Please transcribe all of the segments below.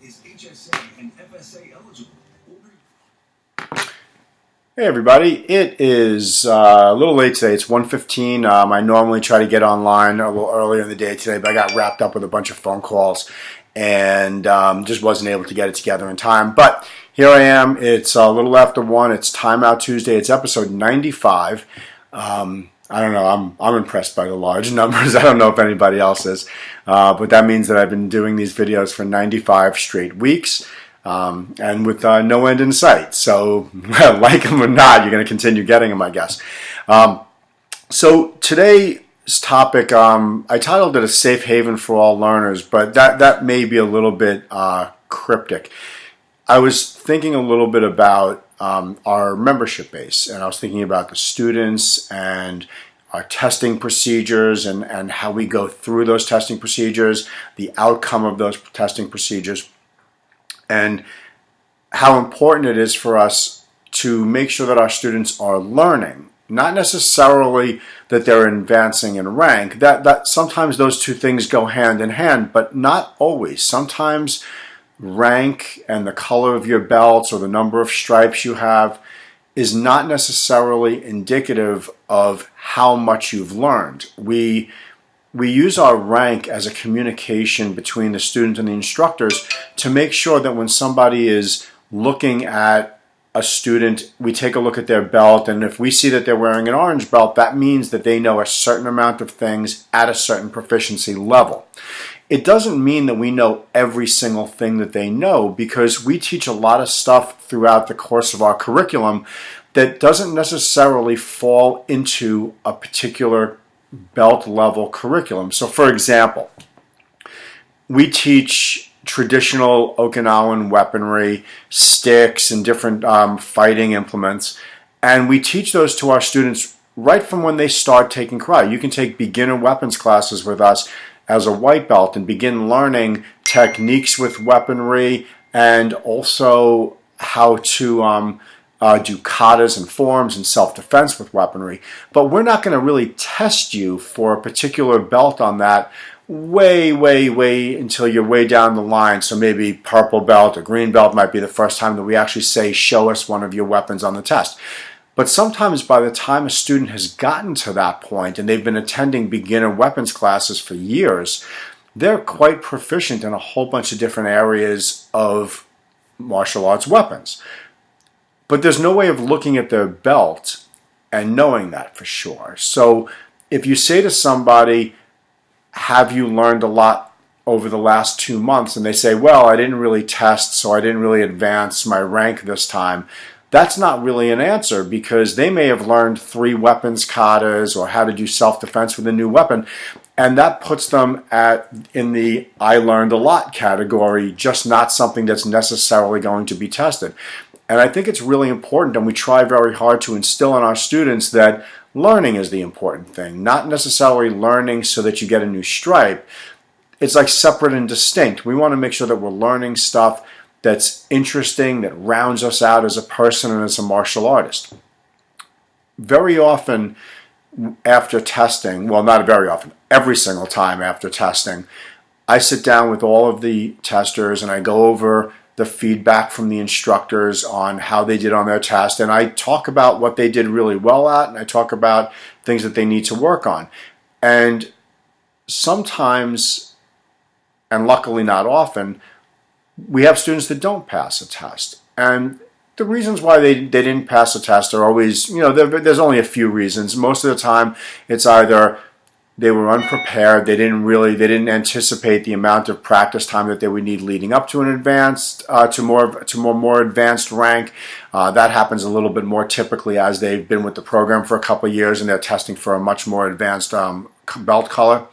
is HSA and FSA eligible. Hey everybody, it is a little late today. It's 1:15. I normally try to get online a little earlier in the day today, but I got wrapped up with a bunch of phone calls and just wasn't able to get it together in time. But here I am. It's a little after 1. It's Timeout Tuesday. It's episode 95. I don't know. I'm impressed by the large numbers. I don't know if anybody else is, but that means that I've been doing these videos for 95 straight weeks. And with no end in sight. So, like them or not, you're going to continue getting them, I guess. So today's topic, I titled it A Safe Haven for All Learners, but that may be a little bit cryptic. I was thinking a little bit about our membership base, and I was thinking about the students and our testing procedures and how we go through those testing procedures, the outcome of those testing procedures, and how important it is for us to make sure that our students are learning, not necessarily that they're advancing in rank. That sometimes those two things go hand in hand, but not always. Sometimes rank and the color of your belts or the number of stripes you have is not necessarily indicative of how much you've learned. We use our rank as a communication between the student and the instructors to make sure that when somebody is looking at a student, we take a look at their belt, and if we see that they're wearing an orange belt, that means that they know a certain amount of things at a certain proficiency level. It doesn't mean that we know every single thing that they know, because we teach a lot of stuff throughout the course of our curriculum that doesn't necessarily fall into a particular belt level curriculum. So for example, we teach traditional Okinawan weaponry, sticks, and different fighting implements, and we teach those to our students right from when they start taking karate. You can take beginner weapons classes with us as a white belt and begin learning techniques with weaponry and also how to do katas and forms and self-defense with weaponry. But we're not going to really test you for a particular belt on that way until you're way down the line. So maybe purple belt or green belt might be the first time that we actually say, show us one of your weapons on the test. But sometimes by the time a student has gotten to that point and they've been attending beginner weapons classes for years, they're quite proficient in a whole bunch of different areas of martial arts weapons. But there's no way of looking at their belt and knowing that for sure. So if you say to somebody, have you learned a lot over the last 2 months? And they say, well, I didn't really test, so I didn't really advance my rank this time. That's not really an answer, because they may have learned 3 weapons katas or how to do self-defense with a new weapon. And that puts them in the I learned a lot category, just not something that's necessarily going to be tested. And I think it's really important, and we try very hard to instill in our students that learning is the important thing, not necessarily learning so that you get a new stripe. It's like separate and distinct. We want to make sure that we're learning stuff that's interesting, that rounds us out as a person and as a martial artist. Very often after testing, well, not very often, every single time after testing, I sit down with all of the testers and I go over the feedback from the instructors on how they did on their test, and I talk about what they did really well at, and I talk about things that they need to work on. And sometimes, and luckily not often, we have students that don't pass a test. And the reasons why they didn't pass a test are always, there's only a few reasons. Most of the time, it's either they were unprepared, they didn't anticipate the amount of practice time that they would need leading up to an advanced, to more advanced rank. That happens a little bit more typically as they've been with the program for a couple of years and they're testing for a much more advanced belt color.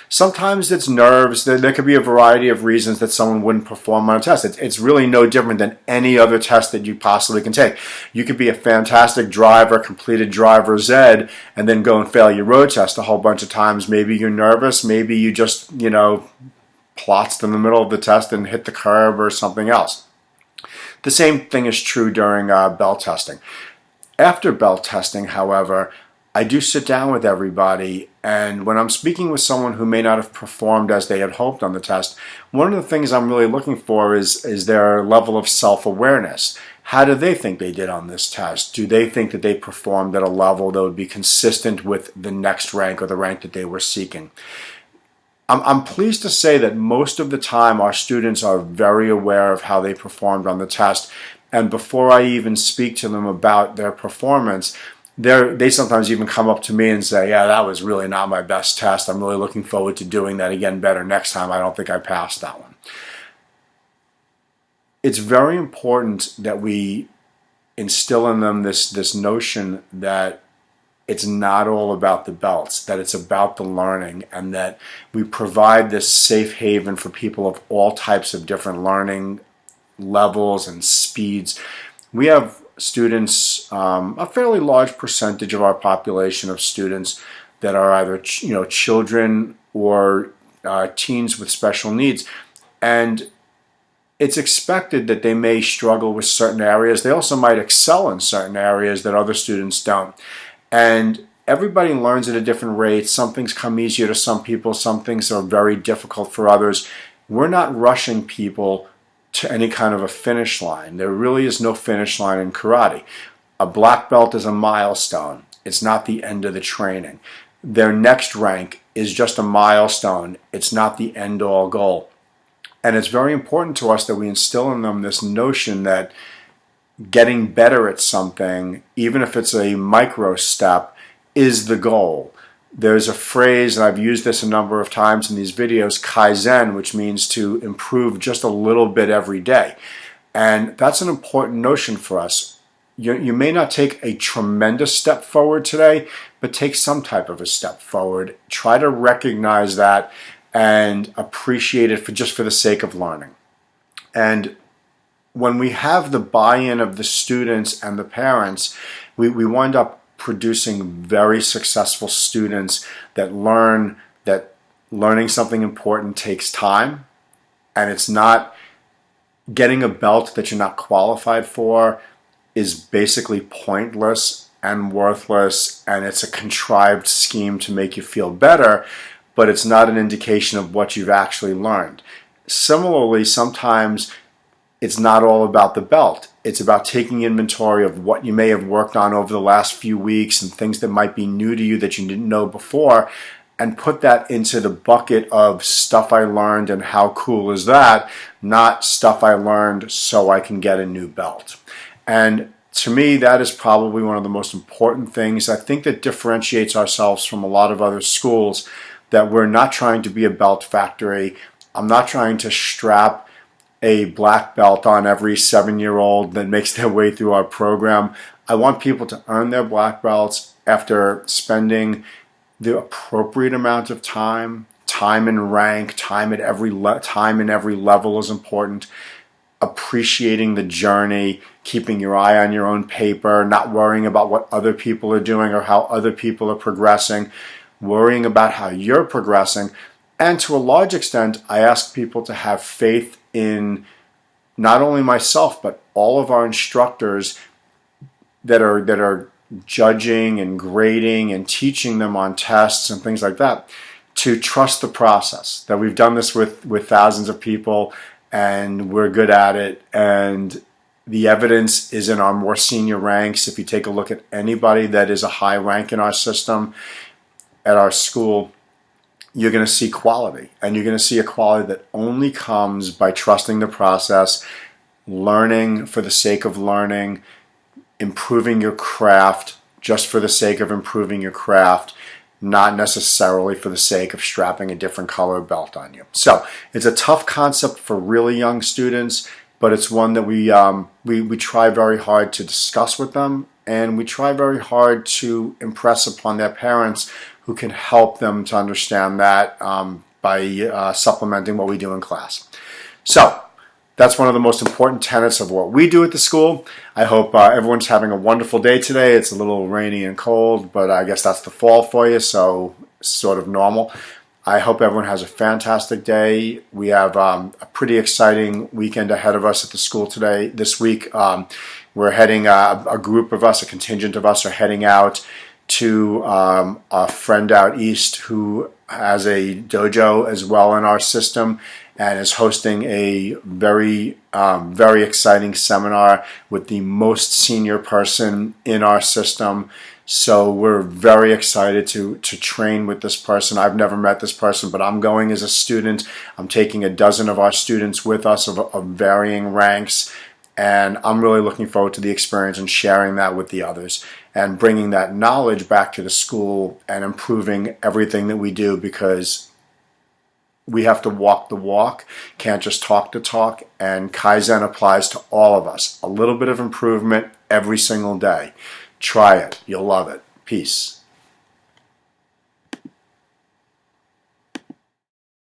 Sometimes it's nerves. There could be a variety of reasons that someone wouldn't perform on a test. It's really no different than any other test that you possibly can take. You could be a fantastic driver, completed driver's ed, and then go and fail your road test a whole bunch of times. Maybe you're nervous. Maybe you just, plotzed in the middle of the test and hit the curb or something else. The same thing is true during belt testing. After belt testing, however, I do sit down with everybody, and when I'm speaking with someone who may not have performed as they had hoped on the test, one of the things I'm really looking for is their level of self-awareness. How do they think they did on this test? Do they think that they performed at a level that would be consistent with the next rank or the rank that they were seeking? I'm pleased to say that most of the time our students are very aware of how they performed on the test, and before I even speak to them about their performance, they sometimes even come up to me and say, yeah, that was really not my best test. I'm really looking forward to doing that again better next time. I don't think I passed that one. It's very important that we instill in them this notion that it's not all about the belts, that it's about the learning, and that we provide this safe haven for people of all types of different learning levels and speeds. We have students, a fairly large percentage of our population of students that are either children or teens with special needs, and it's expected that they may struggle with certain areas. They also might excel in certain areas that other students don't. And everybody learns at a different rate. Some things come easier to some people. Some things are very difficult for others. We're not rushing people to any kind of a finish line. There really is no finish line in karate. A black belt is a milestone. It's not the end of the training. Their next rank is just a milestone. It's not the end-all goal. And it's very important to us that we instill in them this notion that getting better at something, even if it's a micro step, is the goal. There's a phrase, and I've used this a number of times in these videos, Kaizen, which means to improve just a little bit every day. And that's an important notion for us. You may not take a tremendous step forward today, but take some type of a step forward. Try to recognize that and appreciate it just for the sake of learning. And when we have the buy-in of the students and the parents, we wind up producing very successful students that learn that learning something important takes time, and it's not getting a belt that you're not qualified for is basically pointless and worthless, and it's a contrived scheme to make you feel better, but it's not an indication of what you've actually learned. Similarly, sometimes it's not all about the belt. It's about taking inventory of what you may have worked on over the last few weeks and things that might be new to you that you didn't know before, and put that into the bucket of stuff I learned and how cool is that, not stuff I learned so I can get a new belt. And to me, that is probably one of the most important things I think that differentiates ourselves from a lot of other schools, that we're not trying to be a belt factory. I'm not trying to strap a black belt on every 7-year-old that makes their way through our program. I want people to earn their black belts after spending the appropriate amount of time. Time in rank, time in every level is important. Appreciating the journey, keeping your eye on your own paper, not worrying about what other people are doing or how other people are progressing, worrying about how you're progressing. And to a large extent, I ask people to have faith in not only myself, but all of our instructors that are judging and grading and teaching them on tests and things like that, to trust the process, that we've done this with thousands of people and we're good at it. And the evidence is in our more senior ranks. If you take a look at anybody that is a high rank in our system, at our school, you're going to see quality, and you're going to see a quality that only comes by trusting the process, learning for the sake of learning, improving your craft just for the sake of improving your craft, not necessarily for the sake of strapping a different color belt on you. So it's a tough concept for really young students, but it's one that we try very hard to discuss with them, and we try very hard to impress upon their parents, who can help them to understand that by supplementing what we do in class. So that's one of the most important tenets of what we do at the school. I hope everyone's having a wonderful day today. It's a little rainy and cold, but I guess that's the fall for you, so it's sort of normal. I hope everyone has a fantastic day. We have a pretty exciting weekend ahead of us at the school this week. We're heading, a group of us, a contingent of us are heading out to a friend out east who has a dojo as well in our system and is hosting a very exciting seminar with the most senior person in our system. So we're very excited to train with this person. I've never met this person, but I'm going as a student. I'm taking a dozen of our students with us of varying ranks, and I'm really looking forward to the experience and sharing that with the others and bringing that knowledge back to the school and improving everything that we do, because we have to walk the walk, can't just talk the talk, and Kaizen applies to all of us. A little bit of improvement every single day. Try it. You'll love it. Peace.